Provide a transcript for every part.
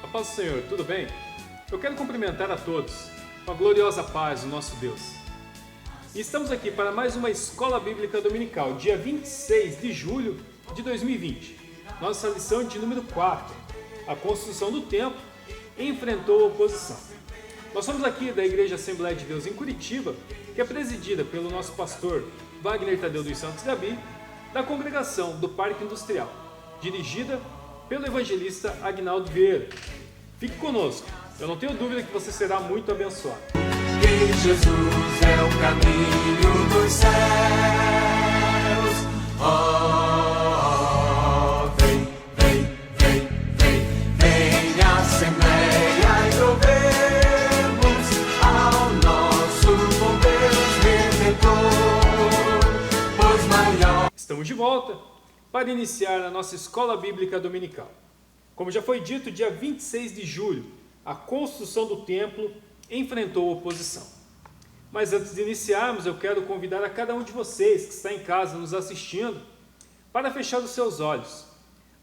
A paz do Senhor, tudo bem? Eu quero cumprimentar a todos com a gloriosa paz do nosso Deus. E estamos aqui para mais uma Escola Bíblica Dominical, dia 26 de julho de 2020. Nossa lição de número 4, a construção do templo enfrentou a oposição. Nós somos aqui da Igreja Assembleia de Deus em Curitiba, que é presidida pelo nosso pastor Wagner Tadeu dos Santos Gabi, da congregação do Parque Industrial, dirigida pelo evangelista Agnaldo Vieira. Fique conosco, eu não tenho dúvida que você será muito abençoado. Que Jesus é o caminho dos céus. Oh, vem, vem, vem, vem, vem Assembleia e louvemos ao nosso bom Deus Redentor, pois maior. Estamos de volta para iniciar a nossa Escola Bíblica Dominical. Como já foi dito, dia 26 de julho, a construção do templo enfrentou oposição. Mas antes de iniciarmos, eu quero convidar a cada um de vocês que está em casa nos assistindo para fechar os seus olhos.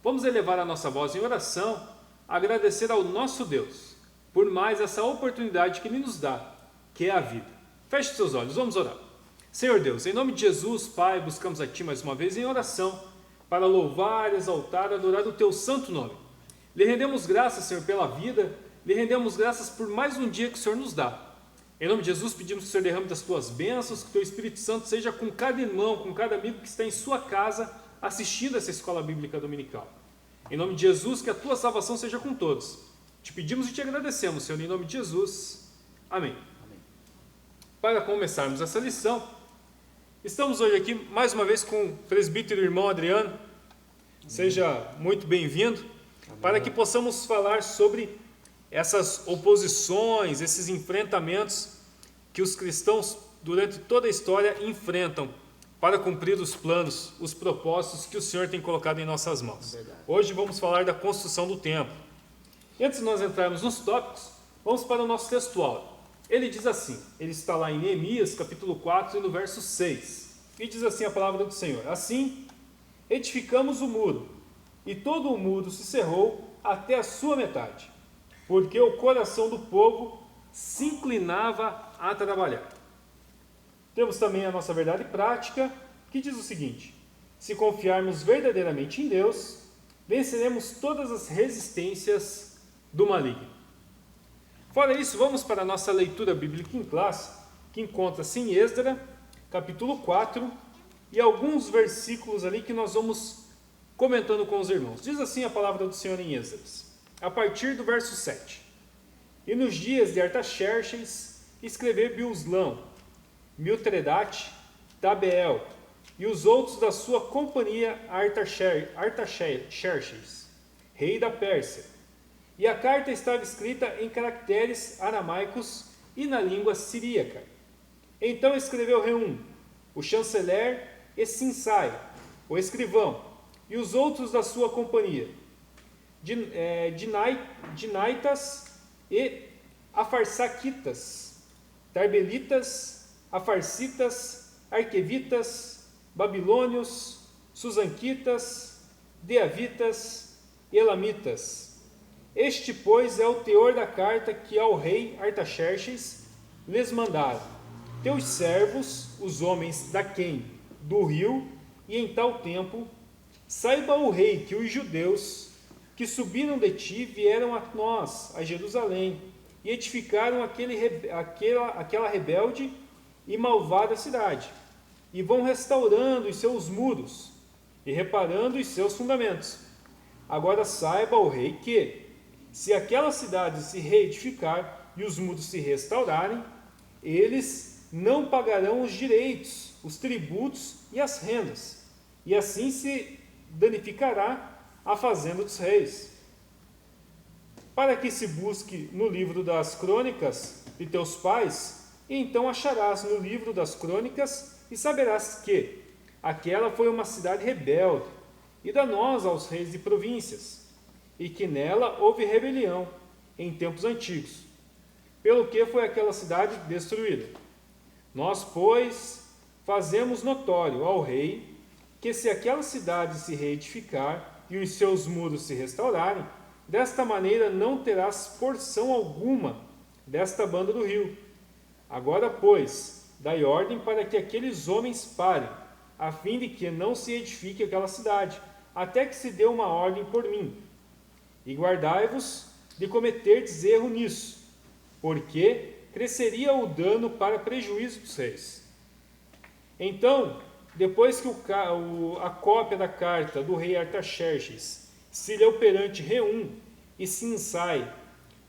Vamos elevar a nossa voz em oração, agradecer ao nosso Deus por mais essa oportunidade que Ele nos dá, que é a vida. Feche os seus olhos, vamos orar. Senhor Deus, em nome de Jesus, Pai, buscamos a Ti mais uma vez em oração para louvar, exaltar, adorar o Teu santo nome. Lhe rendemos graças, Senhor, pela vida, lhe rendemos graças por mais um dia que o Senhor nos dá. Em nome de Jesus, pedimos que o Senhor derrame das Tuas bênçãos, que o Teu Espírito Santo seja com cada irmão, com cada amigo que está em sua casa assistindo essa Escola Bíblica Dominical. Em nome de Jesus, que a Tua salvação seja com todos. Te pedimos e te agradecemos, Senhor, em nome de Jesus. Amém. Para começarmos essa lição, estamos hoje aqui mais uma vez com o presbítero irmão Adriano. Seja muito bem-vindo, para que possamos falar sobre essas oposições, esses enfrentamentos que os cristãos durante toda a história enfrentam para cumprir os planos, os propósitos que o Senhor tem colocado em nossas mãos. Hoje vamos falar da construção do templo. E antes de nós entrarmos nos tópicos, vamos para o nosso textual. Ele diz assim, ele está lá em Neemias, capítulo 4, e no verso 6. E diz assim a palavra do Senhor: Assim, edificamos o muro, e todo o muro se cerrou até a sua metade, porque o coração do povo se inclinava a trabalhar. Temos também a nossa verdade prática, que diz o seguinte: se confiarmos verdadeiramente em Deus, venceremos todas as resistências do maligno. Fora isso, vamos para a nossa leitura bíblica em classe, que encontra-se em Êxodo, capítulo 4, e alguns versículos ali que nós vamos comentando com os irmãos. Diz assim a palavra do Senhor em Êxodo, a partir do verso 7. E nos dias de Artaxerxes, escreveu Bilslão, Miltredate, Tabeel, e os outros da sua companhia Artaxerxes, rei da Pérsia. E a carta estava escrita em caracteres aramaicos e na língua siríaca. Então escreveu Reum, o chanceler, e Sinsai, o escrivão, e os outros da sua companhia, Dinaitas e Afarsaquitas, Tarbelitas, Afarsitas, Arquevitas, Babilônios, Susanquitas, Deavitas, Elamitas. Este, pois, é o teor da carta que ao rei Artaxerxes lhes mandaram: teus servos, os homens daquém, do rio, e em tal tempo, saiba o rei que os judeus que subiram de ti vieram a nós, a Jerusalém, e edificaram aquela rebelde e malvada cidade, e vão restaurando os seus muros, e reparando os seus fundamentos. Agora saiba o rei que, se aquela cidade se reedificar e os muros se restaurarem, eles não pagarão os direitos, os tributos e as rendas, e assim se danificará a fazenda dos reis. Para que se busque no livro das crônicas de teus pais, e então acharás no livro das crônicas, e saberás que aquela foi uma cidade rebelde, e danosa aos reis de províncias, e que nela houve rebelião em tempos antigos, pelo que foi aquela cidade destruída. Nós, pois, fazemos notório ao rei que se aquela cidade se reedificar e os seus muros se restaurarem, Desta maneira não terás porção alguma desta banda do rio. Agora, pois, dai ordem para que aqueles homens parem, a fim de que não se edifique aquela cidade, até que se dê uma ordem por mim. E guardai-vos de cometerdes erro nisso, porque cresceria o dano para prejuízo dos reis. Então, depois que a cópia da carta do rei Artaxerxes se leu perante Reum e Sinsai,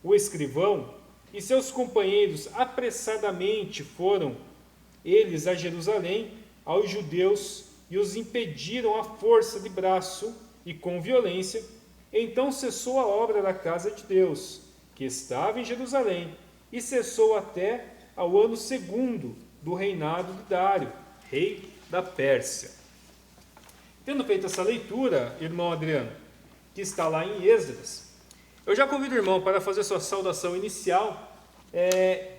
o escrivão, e seus companheiros apressadamente foram eles a Jerusalém, aos judeus, e os impediram à força de braço e com violência, então cessou a obra da casa de Deus, que estava em Jerusalém, e cessou até ao ano 2º do reinado de Dário, rei da Pérsia. Tendo feito essa leitura, irmão Adriano, que está lá em Esdras, eu já convido o irmão para fazer sua saudação inicial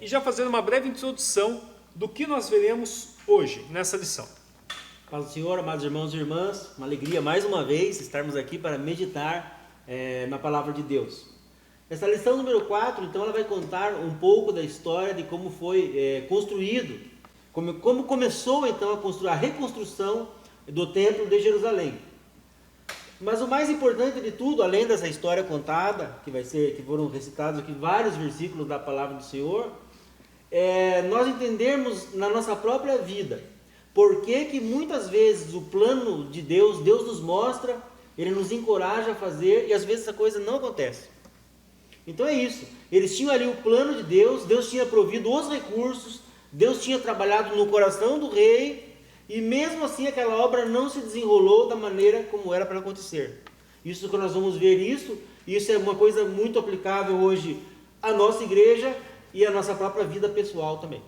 e já fazer uma breve introdução do que nós veremos hoje nessa lição. Paz do Senhor, amados irmãos e irmãs, uma alegria mais uma vez estarmos aqui para meditar na palavra de Deus. Essa lição número 4, então, ela vai contar um pouco da história de como foi construído, como começou então a reconstrução do templo de Jerusalém. Mas o mais importante de tudo, além dessa história contada, que foram recitados aqui vários versículos da palavra do Senhor, nós entendermos na nossa própria vida por que muitas vezes o plano de Deus nos mostra, Ele nos encoraja a fazer e às vezes essa coisa não acontece. Então é isso, eles tinham ali o plano de Deus tinha provido os recursos, Deus tinha trabalhado no coração do rei, e mesmo assim aquela obra não se desenrolou da maneira como era para acontecer. Isso que nós vamos ver isso é uma coisa muito aplicável hoje à nossa igreja e à nossa própria vida pessoal também.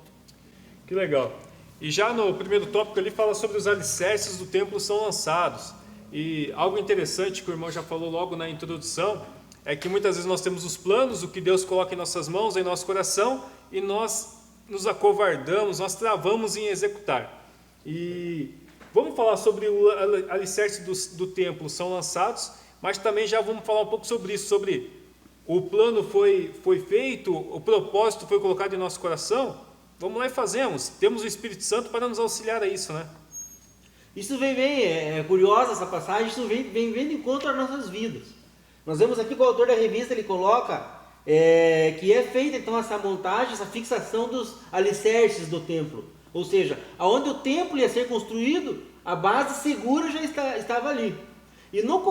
Que legal. E já no primeiro tópico ali fala sobre os alicerces do templo são lançados. E algo interessante que o irmão já falou logo na introdução é que muitas vezes nós temos os planos, o que Deus coloca em nossas mãos, em nosso coração, e nós nos acovardamos, nós travamos em executar. E vamos falar sobre o alicerce do templo são lançados, mas também já vamos falar um pouco sobre isso, sobre o plano foi feito, o propósito foi colocado em nosso coração. Vamos lá e fazemos. Temos o Espírito Santo para nos auxiliar a isso, né? Isso vem é curiosa essa passagem, isso vem de encontro às nossas vidas. Nós vemos aqui que o autor da revista ele coloca que é feita então essa montagem, essa fixação dos alicerces do templo. Ou seja, aonde o templo ia ser construído, a base segura já estava ali. E no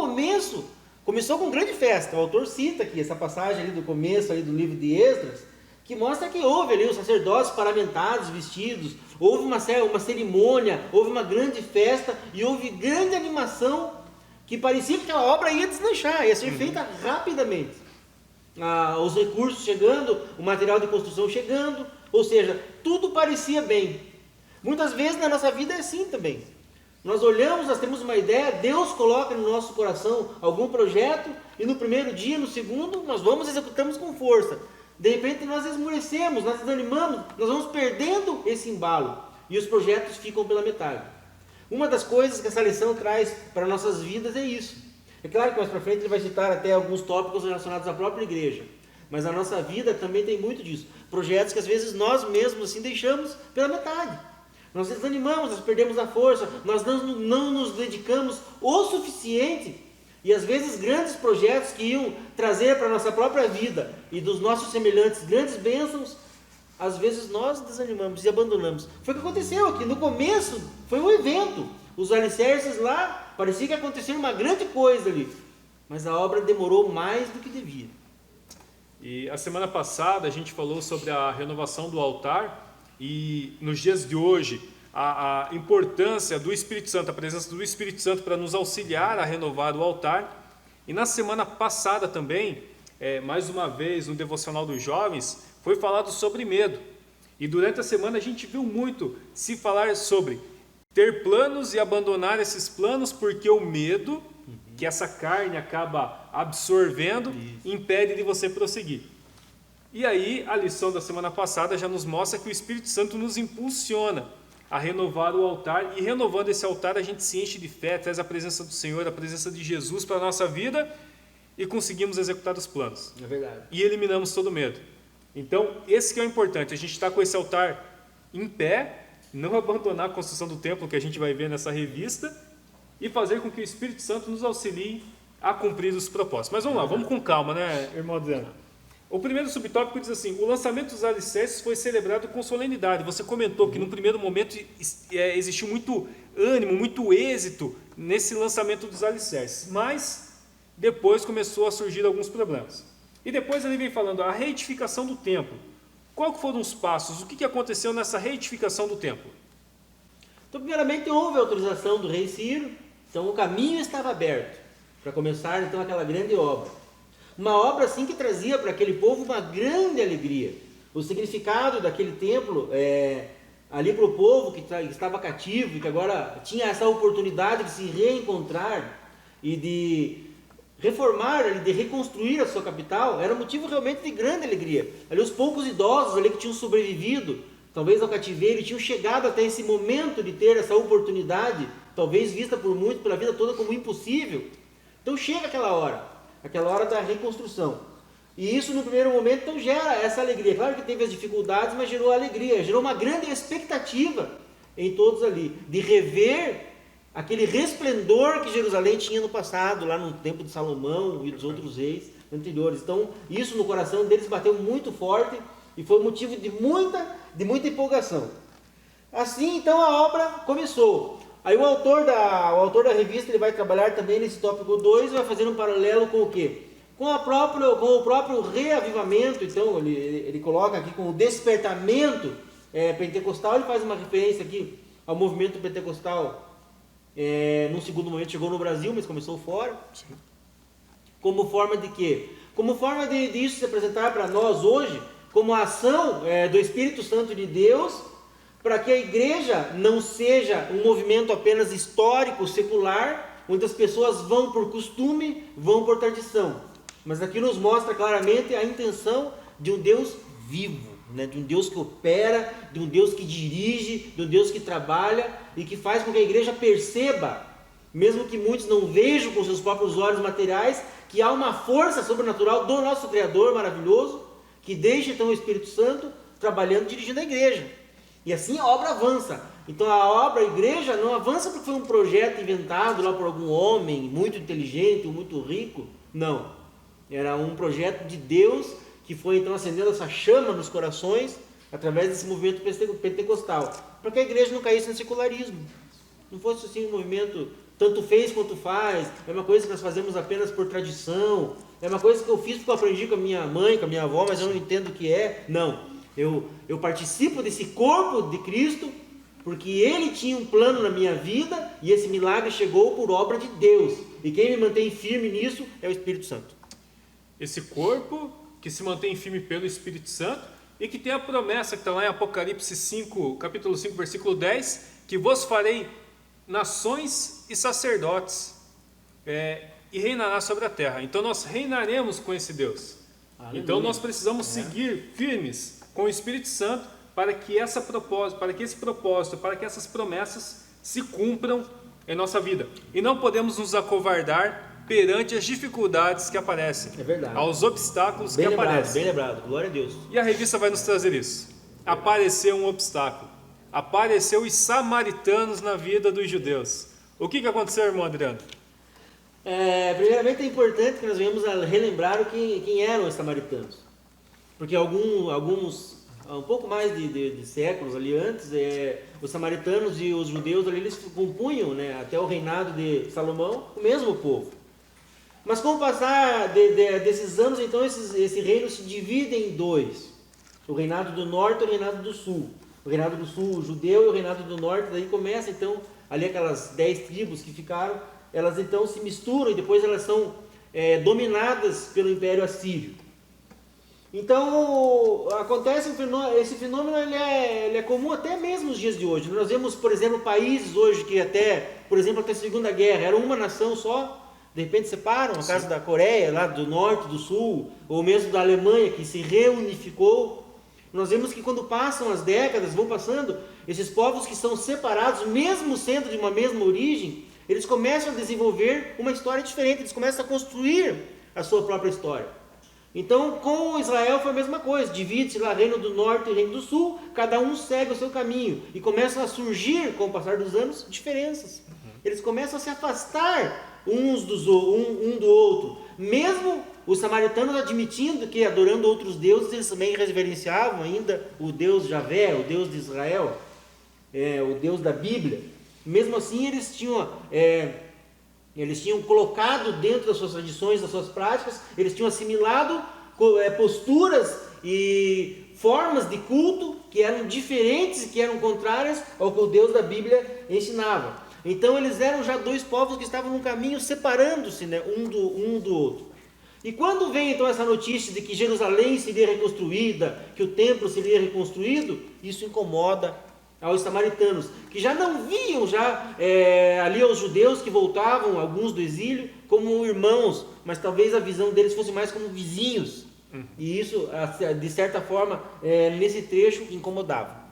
começou com grande festa. O autor cita aqui essa passagem ali do começo ali do livro de Esdras, que mostra que houve ali os sacerdotes paramentados, vestidos, houve uma cerimônia, houve uma grande festa e houve grande animação, que parecia que aquela obra ia deslanchar, ia ser feita rapidamente. Os recursos chegando, o material de construção chegando, ou seja, tudo parecia bem. Muitas vezes na nossa vida é assim também. Nós olhamos, nós temos uma ideia, Deus coloca no nosso coração algum projeto e no primeiro dia, no segundo, nós vamos e executamos com força. De repente nós esmorecemos, nós desanimamos, nós vamos perdendo esse embalo e os projetos ficam pela metade. Uma das coisas que essa lição traz para nossas vidas é isso. É claro que mais para frente ele vai citar até alguns tópicos relacionados à própria igreja, mas a nossa vida também tem muito disso. Projetos que às vezes nós mesmos assim deixamos pela metade. Nós desanimamos, nós perdemos a força, nós não nos dedicamos o suficiente. E às vezes grandes projetos que iam trazer para a nossa própria vida e dos nossos semelhantes grandes bênçãos, às vezes nós desanimamos e abandonamos. Foi o que aconteceu aqui. No começo foi um evento. Os alicerces lá, parecia que aconteceu uma grande coisa ali. Mas a obra demorou mais do que devia. E a semana passada a gente falou sobre a renovação do altar. E nos dias de hoje, a importância do Espírito Santo, a presença do Espírito Santo para nos auxiliar a renovar o altar. E na semana passada também, mais uma vez no Devocional dos Jovens, foi falado sobre medo. E durante a semana a gente viu muito se falar sobre ter planos e abandonar esses planos, porque o medo, que essa carne acaba absorvendo, impede de você prosseguir. E aí a lição da semana passada já nos mostra que o Espírito Santo nos impulsiona a renovar o altar, e renovando esse altar a gente se enche de fé, traz a presença do Senhor, a presença de Jesus para a nossa vida, e conseguimos executar os planos. É verdade. E eliminamos todo o medo. Então, esse que é o importante, a gente está com esse altar em pé, não abandonar a construção do templo, que a gente vai ver nessa revista, e fazer com que o Espírito Santo nos auxilie a cumprir os propósitos. Mas vamos lá, vamos com calma, né, irmão Adriano? O primeiro subtópico diz assim: o lançamento dos alicerces foi celebrado com solenidade. Você comentou que no primeiro momento existiu muito ânimo, muito êxito nesse lançamento dos alicerces, mas depois começou a surgir alguns problemas. E depois ele vem falando a reedificação do templo. Qual foram os passos? O que aconteceu nessa reedificação do templo? Então, primeiramente, houve a autorização do rei Ciro, então o caminho estava aberto para começar então aquela grande obra. Uma obra assim que trazia para aquele povo uma grande alegria. O significado daquele templo ali para o povo que estava cativo e que agora tinha essa oportunidade de se reencontrar e de reformar, de reconstruir a sua capital, era motivo realmente de grande alegria. Ali os poucos idosos ali que tinham sobrevivido, talvez ao cativeiro, e tinham chegado até esse momento de ter essa oportunidade, talvez vista por muitos, pela vida toda, como impossível. Então chega aquela hora da reconstrução. E isso no primeiro momento então gera essa alegria. Claro que teve as dificuldades, mas gerou alegria, gerou uma grande expectativa em todos ali, de rever aquele resplendor que Jerusalém tinha no passado, lá no tempo de Salomão e dos outros reis anteriores. Então, isso no coração deles bateu muito forte e foi motivo de muita empolgação. Assim, então, a obra começou. Aí o autor da revista ele vai trabalhar também nesse tópico 2, vai fazer um paralelo com o quê? Com o próprio reavivamento. Então, ele coloca aqui com o despertamento pentecostal. Ele faz uma referência aqui ao movimento pentecostal. Num segundo momento chegou no Brasil, mas começou fora. Sim. Como forma de quê? Como forma de isso se apresentar para nós hoje, como a ação do Espírito Santo de Deus, para que a igreja não seja um movimento apenas histórico, secular, onde as pessoas vão por costume, vão por tradição. Mas aqui nos mostra claramente a intenção de um Deus vivo, de um Deus que opera, de um Deus que dirige, de um Deus que trabalha e que faz com que a igreja perceba, mesmo que muitos não vejam com seus próprios olhos materiais, que há uma força sobrenatural do nosso Criador maravilhoso, que deixa então o Espírito Santo trabalhando, dirigindo a igreja. E assim a obra avança. Então a igreja não avança porque foi um projeto inventado lá por algum homem muito inteligente ou muito rico. Não. Era um projeto de Deus que foi então acendendo essa chama nos corações através desse movimento pentecostal, para que a igreja não caísse no secularismo. Não fosse assim um movimento tanto fez quanto faz, é uma coisa que nós fazemos apenas por tradição, é uma coisa que eu fiz porque eu aprendi com a minha mãe, com a minha avó, mas eu não entendo o que é. Não, eu participo desse corpo de Cristo porque Ele tinha um plano na minha vida e esse milagre chegou por obra de Deus, e quem me mantém firme nisso é o Espírito Santo. Esse corpo que se mantém firme pelo Espírito Santo e que tem a promessa que está lá em Apocalipse 5, capítulo 5, versículo 10, que vos farei nações e sacerdotes, e reinará sobre a terra. Então nós reinaremos com esse Deus. Aleluia. Então nós precisamos seguir firmes com o Espírito Santo para que esse propósito, para que essas promessas se cumpram em nossa vida. E não podemos nos acovardar perante as dificuldades que aparecem, aos obstáculos que aparecem. Bem lembrado, glória a Deus. E a revista vai nos trazer isso. Apareceu um obstáculo. Apareceu os samaritanos na vida dos judeus. O que aconteceu, irmão Adriano? Primeiramente é importante que nós venhamos a relembrar quem eram os samaritanos. Porque um pouco mais de séculos ali antes, os samaritanos e os judeus ali, eles compunham, até o reinado de Salomão, o mesmo povo. Mas com o passar desses anos, então, esse reino se divide em dois. O reinado do norte e o reinado do sul. O reinado do sul, o judeu, e o reinado do norte. Daí começa, então, ali aquelas 10 tribos que ficaram, elas então se misturam e depois elas são dominadas pelo Império Assírio. Então, acontece esse fenômeno, ele é comum até mesmo nos dias de hoje. Nós vemos, por exemplo, países hoje que até a Segunda Guerra, era uma nação só, de repente separam, a caso da Coreia, lá do norte, do sul, ou mesmo da Alemanha, que se reunificou. Nós vemos que quando passam as décadas, vão passando, esses povos que são separados, mesmo sendo de uma mesma origem, eles começam a desenvolver uma história diferente, eles começam a construir a sua própria história. Então, com Israel foi a mesma coisa, divide-se lá reino do norte e reino do sul, cada um segue o seu caminho, e começam a surgir, com o passar dos anos, diferenças. Eles começam a se afastar um do outro, mesmo os samaritanos admitindo que, adorando outros deuses, eles também reverenciavam ainda o Deus Javé, o Deus de Israel, o Deus da Bíblia. Mesmo assim, eles tinham colocado dentro das suas tradições, das suas práticas, eles tinham assimilado posturas e formas de culto que eram diferentes e que eram contrárias ao que o Deus da Bíblia ensinava. Então eles eram já dois povos que estavam num caminho separando-se, né, um do outro. E quando vem então essa notícia de que Jerusalém seria reconstruída, que o templo seria reconstruído, isso incomoda aos samaritanos, que já não viam ali aos judeus que voltavam, alguns do exílio, como irmãos, mas talvez a visão deles fosse mais como vizinhos. E isso, de certa forma, nesse trecho, incomodava.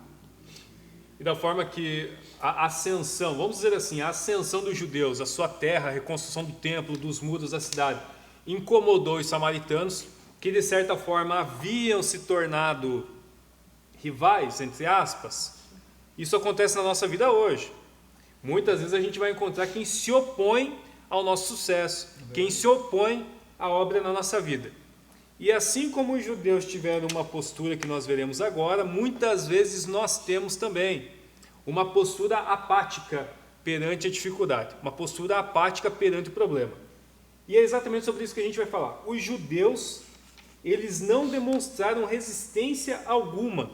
E da forma que a ascensão, vamos dizer assim, a ascensão dos judeus, a sua terra, a reconstrução do templo, dos muros da cidade, incomodou os samaritanos, que de certa forma haviam se tornado rivais, entre aspas. Isso acontece na nossa vida hoje. Muitas vezes a gente vai encontrar quem se opõe ao nosso sucesso, quem se opõe à obra na nossa vida. E assim como os judeus tiveram uma postura que nós veremos agora, muitas vezes nós temos também uma postura apática perante a dificuldade, uma postura apática perante o problema. E é exatamente sobre isso que a gente vai falar. Os judeus, eles não demonstraram resistência alguma.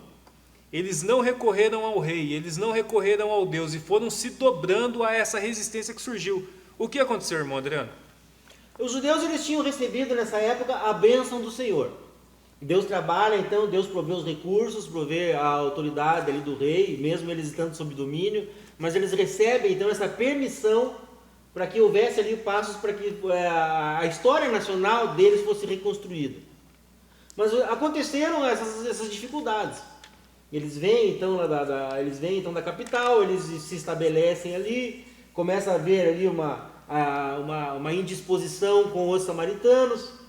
Eles não recorreram ao rei, eles não recorreram ao Deus e foram se dobrando a essa resistência que surgiu. O que aconteceu, irmão Adriano? Os judeus eles tinham recebido nessa época a bênção do Senhor. Deus trabalha, então Deus provê os recursos, provê a autoridade ali do rei, mesmo eles estando sob domínio, mas eles recebem então essa permissão para que houvesse ali passos para que a história nacional deles fosse reconstruída. Mas aconteceram essas dificuldades. Eles vêm então da capital, eles se estabelecem ali, começa a haver ali uma indisposição com os samaritanos,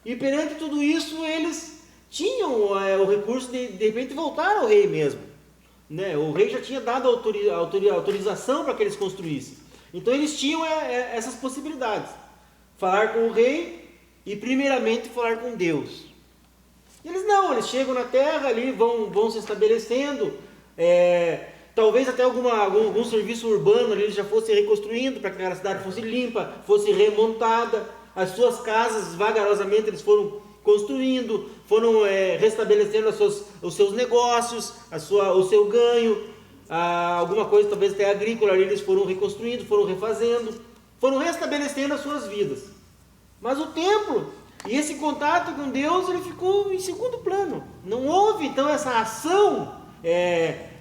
e perante tudo isso eles tinham o recurso de repente voltar ao rei mesmo, né? O rei já tinha dado autorização para que eles construíssem, então eles tinham essas possibilidades, falar com o rei e primeiramente falar com Deus. Eles chegam na terra ali, vão se estabelecendo, talvez até algum serviço urbano ali eles já fossem reconstruindo para que aquela cidade fosse limpa, fosse remontada. As suas casas, vagarosamente, eles foram construindo, foram restabelecendo os seus negócios, o seu ganho, alguma coisa talvez até agrícola ali, eles foram reconstruindo, foram refazendo, foram restabelecendo as suas vidas. Mas o templo e esse contato com Deus, ele ficou em segundo plano. Não houve então essa ação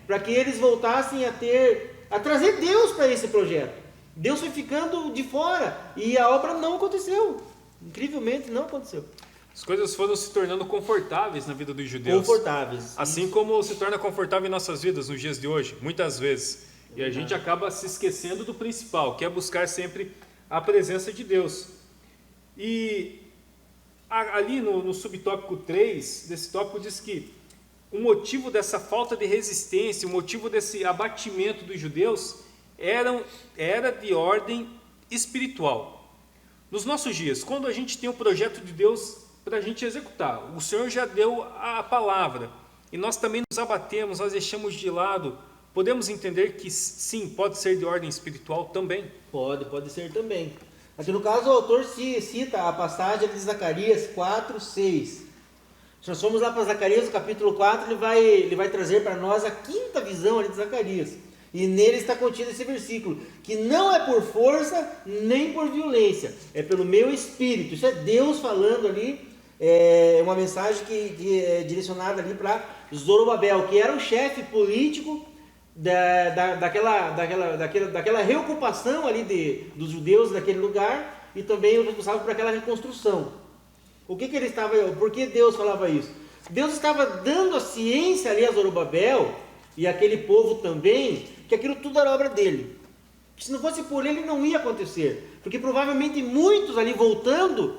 para que eles voltassem a trazer Deus para esse projeto. Deus foi ficando de fora e a obra não aconteceu. Incrivelmente não aconteceu. As coisas foram se tornando confortáveis na vida dos judeus. Confortáveis. Assim como se torna confortável em nossas vidas nos dias de hoje, muitas vezes. E a gente acaba se esquecendo do principal, que é buscar sempre a presença de Deus. E ali no subtópico 3 desse tópico diz que o motivo dessa falta de resistência, o motivo desse abatimento dos judeus era de ordem espiritual. Nos nossos dias, quando a gente tem um projeto de Deus para a gente executar, o Senhor já deu a palavra e nós também nos abatemos, nós deixamos de lado, podemos entender que sim, pode ser de ordem espiritual também? Pode ser também. Aqui no caso o autor cita a passagem de Zacarias 4:6. Se nós formos lá para Zacarias, no capítulo 4, ele vai trazer para nós a quinta visão ali de Zacarias. E nele está contido esse versículo, que não é por força nem por violência, é pelo meu espírito. Isso é Deus falando ali, uma mensagem que é direcionada ali para Zorobabel, que era o chefe político daquela reocupação ali dos judeus naquele lugar, e também o responsável por aquela reconstrução. Por que Deus falava isso? Deus estava dando a ciência ali a Zorobabel e aquele povo também, que aquilo tudo era obra dele. Que se não fosse por ele não ia acontecer, porque provavelmente muitos ali voltando,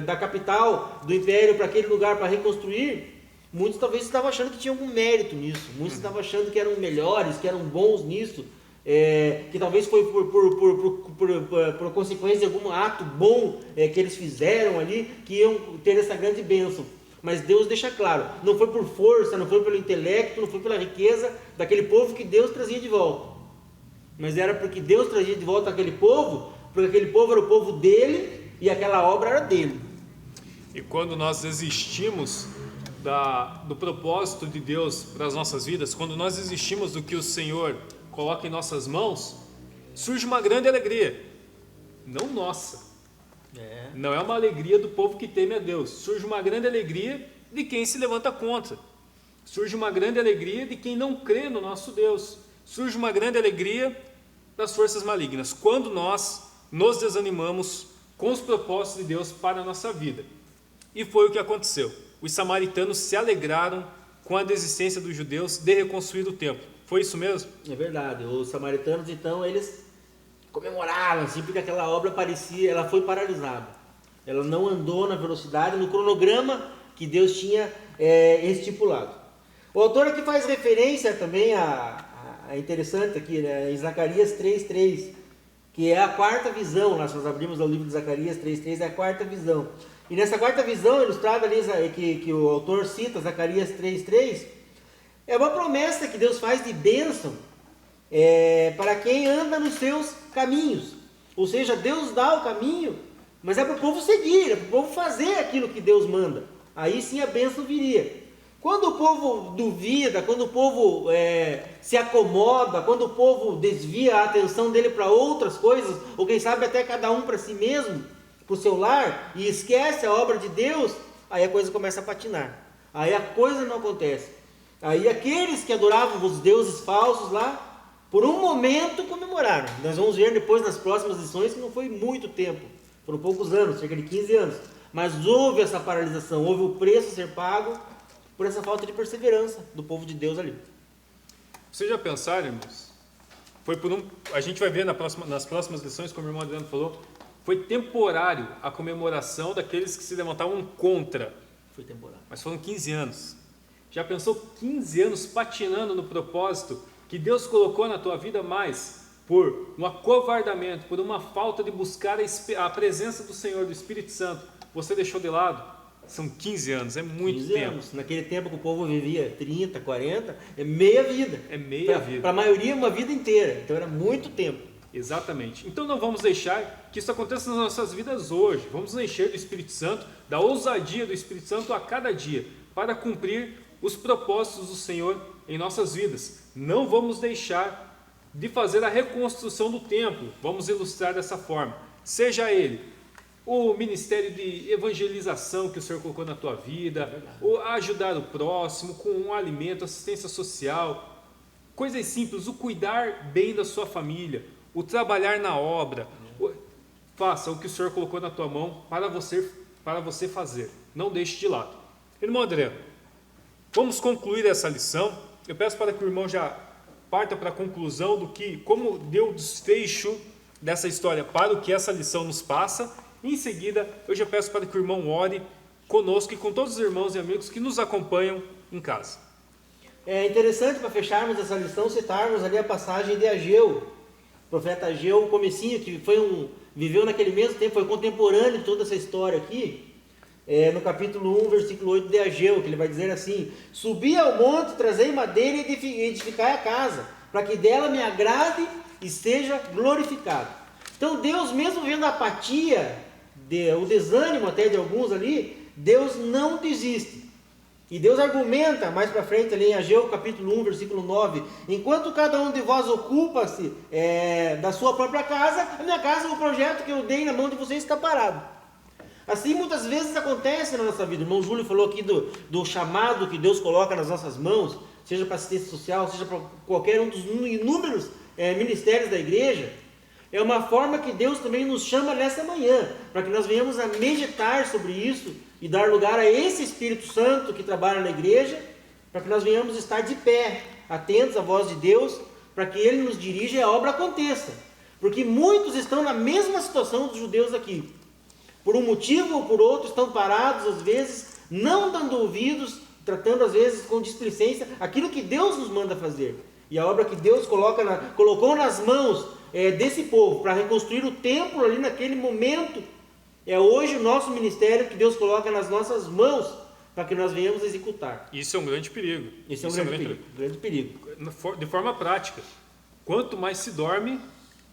da capital, do império para aquele lugar para reconstruir, muitos talvez estavam achando que tinham algum mérito nisso, muitos estavam achando que eram melhores, que eram bons nisso, que talvez foi por consequência de algum ato bom que eles fizeram ali, que iam ter essa grande bênção. Mas Deus deixa claro, não foi por força, não foi pelo intelecto, não foi pela riqueza daquele povo que Deus trazia de volta. Mas era porque Deus trazia de volta aquele povo, porque aquele povo era o povo dele e aquela obra era dele. E quando nós desistimos do propósito de Deus para as nossas vidas, quando nós desistimos do que o Senhor coloca em nossas mãos, surge uma grande alegria. Não nossa. Não é uma alegria do povo que teme a Deus. Surge uma grande alegria de quem se levanta contra. Surge uma grande alegria de quem não crê no nosso Deus. Surge uma grande alegria das forças malignas, quando nós nos desanimamos com os propósitos de Deus para a nossa vida. E foi o que aconteceu. Os samaritanos se alegraram com a desistência dos judeus de reconstruir o templo. Foi isso mesmo? É verdade. Os samaritanos, então, eles comemoraram, assim, porque aquela obra ela foi paralisada. Ela não andou na velocidade, no cronograma que Deus tinha estipulado. O autor aqui faz referência também a interessante aqui, né, em Zacarias 3:3, que é a quarta visão. Nós abrimos o livro de Zacarias 3:3, é a quarta visão. E nessa quarta visão, ilustrada ali, que o autor cita, Zacarias 3:3, é uma promessa que Deus faz de bênção para quem anda nos seus caminhos. Ou seja, Deus dá o caminho, mas é para o povo seguir, é para o povo fazer aquilo que Deus manda. Aí sim a bênção viria. Quando o povo duvida, quando o povo se acomoda, quando o povo desvia a atenção dele para outras coisas, ou quem sabe até cada um para si mesmo, para o seu lar, e esquece a obra de Deus, aí a coisa começa a patinar. Aí a coisa não acontece. Aí aqueles que adoravam os deuses falsos lá, por um momento comemoraram. Nós vamos ver depois nas próximas lições que não foi muito tempo, foram poucos anos, cerca de 15 anos. Mas houve essa paralisação, houve o preço a ser pago por essa falta de perseverança do povo de Deus ali. Vocês já pensaram, irmãos? A gente vai ver nas próximas lições, como o irmão Adriano falou, foi temporário a comemoração daqueles que se levantavam contra. Foi temporário. Mas foram 15 anos. Já pensou 15 anos patinando no propósito que Deus colocou na tua vida, mais por um acovardamento, por uma falta de buscar a presença do Senhor, do Espírito Santo, você deixou de lado? São 15 anos, é muito 15 tempo. anos. Naquele tempo que o povo vivia 30, 40, é meia vida. É meia vida. Para a maioria, uma vida inteira. Então era muito tempo. Exatamente. Então não vamos deixar que isso aconteça nas nossas vidas hoje. Vamos nos encher do Espírito Santo, da ousadia do Espírito Santo a cada dia, para cumprir os propósitos do Senhor em nossas vidas. Não vamos deixar de fazer a reconstrução do templo. Vamos ilustrar dessa forma. Seja ele o ministério de evangelização que o Senhor colocou na tua vida, ou ajudar o próximo com um alimento, assistência social, coisas simples, o cuidar bem da sua família, o trabalhar na obra. Faça o que o Senhor colocou na tua mão para você fazer. Não deixe de lado. Irmão André, vamos concluir essa lição. Eu peço para que o irmão já parta para a conclusão como deu o desfecho dessa história para o que essa lição nos passa. Em seguida, eu já peço para que o irmão ore conosco e com todos os irmãos e amigos que nos acompanham em casa. É interessante, para fecharmos essa lição, citarmos ali a passagem de Ageu, o profeta Ageu, o comecinho, que viveu naquele mesmo tempo, foi contemporâneo de toda essa história aqui, no capítulo 1, versículo 8 de Ageu, que ele vai dizer assim: subi ao monte, trazei madeira e edificai a casa, para que dela me agrade e seja glorificado. Então Deus, mesmo vendo a apatia, o desânimo até de alguns ali, Deus não desiste. E Deus argumenta mais para frente ali em Ageu capítulo 1, versículo 9: enquanto cada um de vós ocupa-se da sua própria casa, a minha casa, o projeto que eu dei na mão de vocês está parado. Assim muitas vezes acontece na nossa vida. O irmão Júlio falou aqui do chamado que Deus coloca nas nossas mãos, seja para assistência social, seja para qualquer um dos inúmeros ministérios da igreja. É uma forma que Deus também nos chama nessa manhã, para que nós venhamos a meditar sobre isso e dar lugar a esse Espírito Santo que trabalha na igreja, para que nós venhamos estar de pé, atentos à voz de Deus, para que Ele nos dirija e a obra aconteça. Porque muitos estão na mesma situação dos judeus aqui. por um motivo ou por outro, estão parados às vezes, não dando ouvidos, tratando às vezes com displicência aquilo que Deus nos manda fazer. E a obra que Deus colocou nas mãos desse povo para reconstruir o templo ali naquele momento, é hoje o nosso ministério que Deus coloca nas nossas mãos para que nós venhamos executar. Isso é um grande perigo. Isso é um grande perigo. De forma prática, quanto mais se dorme,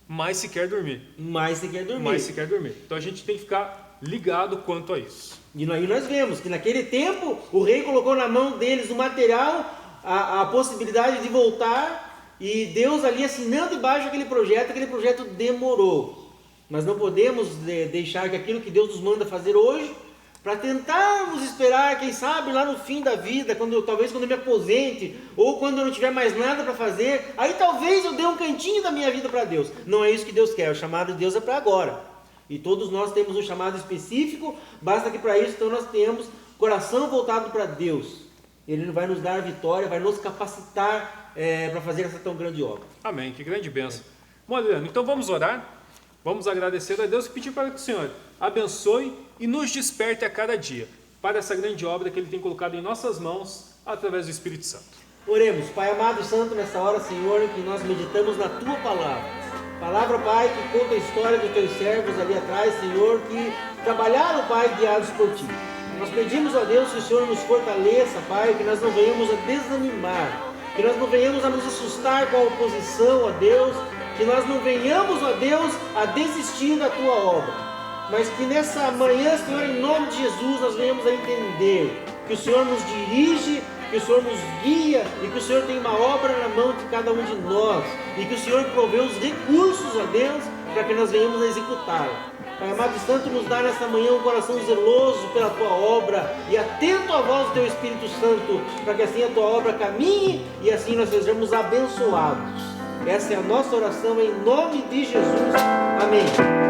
mais se quer dormir. Mais se quer dormir. Então a gente tem que ficar ligado quanto a isso. E aí nós vemos que naquele tempo o rei colocou na mão deles o material, a possibilidade de voltar, e Deus ali assinando embaixo aquele projeto demorou. Mas não podemos deixar que aquilo que Deus nos manda fazer hoje, para tentarmos esperar, quem sabe, lá no fim da vida, talvez quando eu me aposente, ou quando eu não tiver mais nada para fazer, aí talvez eu dê um cantinho da minha vida para Deus. Não é isso que Deus quer, o chamado de Deus é para agora. E todos nós temos um chamado específico, basta que para isso então nós tenhamos coração voltado para Deus. Ele vai nos dar a vitória, vai nos capacitar para fazer essa tão grande obra. Amém, que grande bênção. Bom, Adriano, então vamos orar, vamos agradecer a Deus e pedir para que o Senhor abençoe e nos desperte a cada dia para essa grande obra que Ele tem colocado em nossas mãos através do Espírito Santo. Oremos. Pai amado e santo, nessa hora, Senhor, que nós meditamos na Tua palavra. Palavra, Pai, que conta a história dos Teus servos ali atrás, Senhor, que trabalharam, Pai, guiados por Ti. Nós pedimos a Deus que o Senhor nos fortaleça, Pai, que nós não venhamos a desanimar, que nós não venhamos a nos assustar com a oposição, ó Deus, que nós não venhamos, ó Deus, a desistir da Tua obra. Mas que nessa manhã, Senhor, em nome de Jesus, nós venhamos a entender que o Senhor nos dirige, que o Senhor nos guia e que o Senhor tem uma obra na mão de cada um de nós e que o Senhor provê os recursos, ó Deus, para que nós venhamos a executá-la. Pai amado e santo, nos dá nessa manhã um coração zeloso pela Tua obra e atento à voz do Teu Espírito Santo, para que assim a Tua obra caminhe e assim nós sejamos abençoados. Essa é a nossa oração em nome de Jesus. Amém.